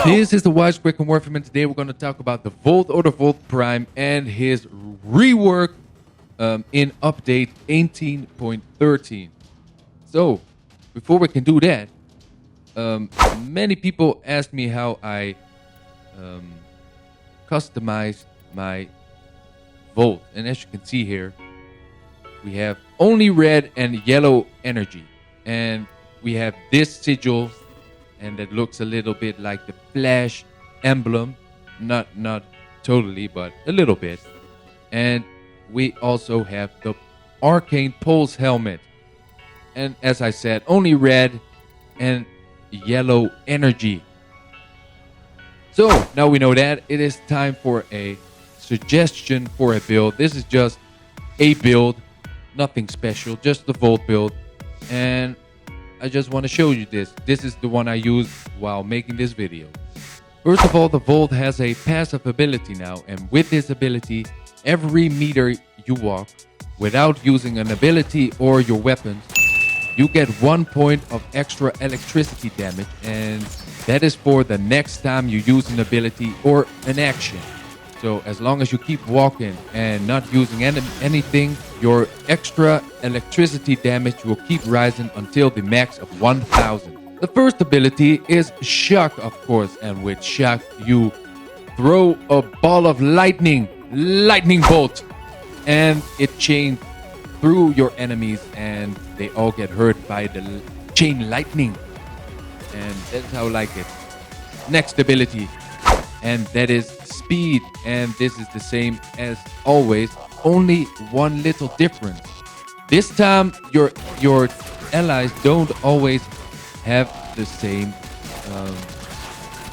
This is the Wisekrakrbusiness, and today we're going to talk about the Volt or the Volt Prime and his rework in update 18.13. So, before we can do that, many people asked me how I customized my Volt. And as you can see here, we have only red and yellow energy. And we have this sigil, and that looks a little bit like the Flash emblem. Not totally, but a little bit. And we also have the Arcane Pulse helmet. And as I said, only red and yellow energy. So now we know that, it is time for a suggestion for a build. This is just a build, nothing special, just the Volt build. And I just want to show you this. This is the one I used while making this video. First of all, the Volt has a passive ability now, and with this ability, every meter you walk without using an ability or your weapons, you get 1 point of extra electricity damage, and that is for the next time you use an ability or an action. So as long as you keep walking and not using anything, your extra electricity damage will keep rising until the max of 1000. The first ability is Shock, of course, and with Shock you throw a ball of lightning bolt, and it chains through your enemies and they all get hurt by the chain lightning. And that's how I like it. Next ability, and that is Speed, and this is the same as always, only one little difference. This time your allies don't always have the same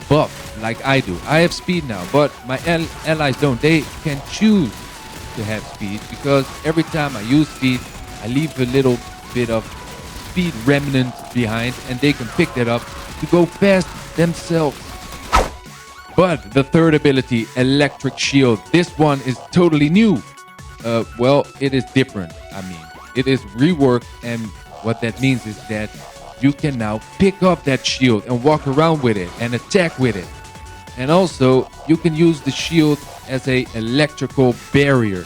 buff like I do. I have speed now, but my allies don't. They can choose to have speed, because every time I use speed, I leave a little bit of speed remnant behind, and they can pick that up to go fast themselves. But the third ability, Electric Shield, this one is totally new. Well, it is different. I mean, it is reworked, and what that means is that you can now pick up that shield and walk around with it and attack with it. And also, you can use the shield as a electrical barrier.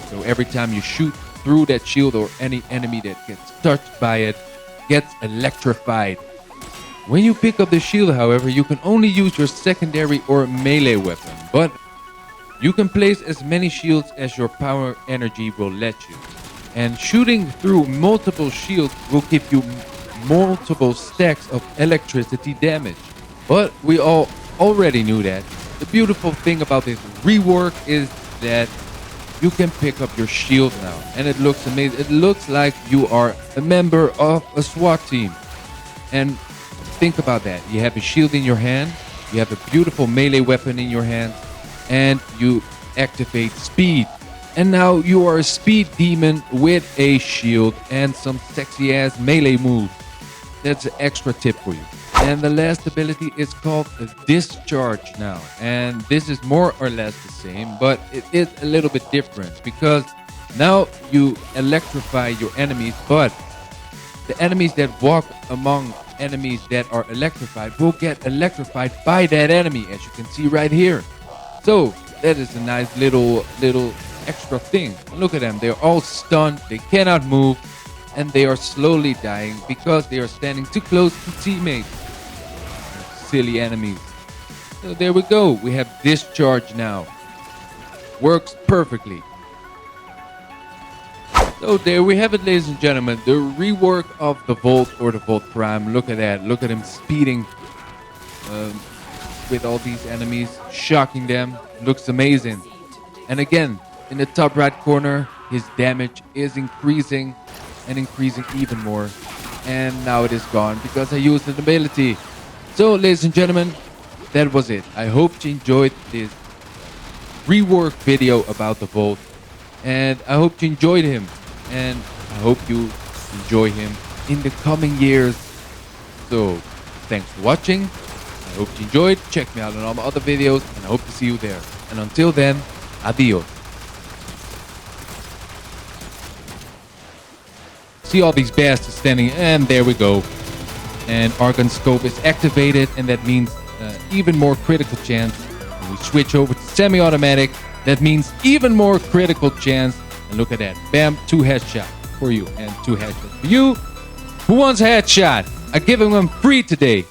So every time you shoot through that shield, or any enemy that gets touched by it gets electrified. When you pick up the shield, however, you can only use your secondary or melee weapon, but you can place as many shields as your power energy will let you. And shooting through multiple shields will give you multiple stacks of electricity damage. But we all already knew that. The beautiful thing about this rework is that you can pick up your shield now, and it looks amazing. It looks like you are a member of a SWAT team. And think about that. You have a shield in your hand, you have a beautiful melee weapon in your hand, and you activate speed. And now you are a speed demon with a shield and some sexy ass melee moves. That's an extra tip for you. And the last ability is called a Discharge now. And this is more or less the same, but it is a little bit different, because now you electrify your enemies, but the enemies that walk among enemies that are electrified will get electrified by that enemy, as you can see right here. So that is a nice little extra thing. Look at them, they're all stunned, they cannot move, and they are slowly dying because they are standing too close to teammates. Silly enemies. So there we go, we have Discharge now. Works perfectly. So there we have it, ladies and gentlemen, the rework of the Volt or the Volt Prime. Look at that, look at him speeding with all these enemies, shocking them. Looks amazing. And again, in the top right corner, his damage is increasing and increasing even more. And now it is gone because I used an ability. So ladies and gentlemen, that was it. I hope you enjoyed this rework video about the Volt, and I hope you enjoyed him, and I hope you enjoy him in the coming years. So thanks for watching. I hope you enjoyed. Check me out on all my other videos, and I hope to see you there. And until then, adios. See all these bastards standing, and there we go. And Argon Scope is activated, and that means even more critical chance. When we switch over to semi-automatic, that means even more critical chance. And look at that. Bam, 2 headshots for you and 2 headshots for you. Who wants a headshot? I'm giving them free today.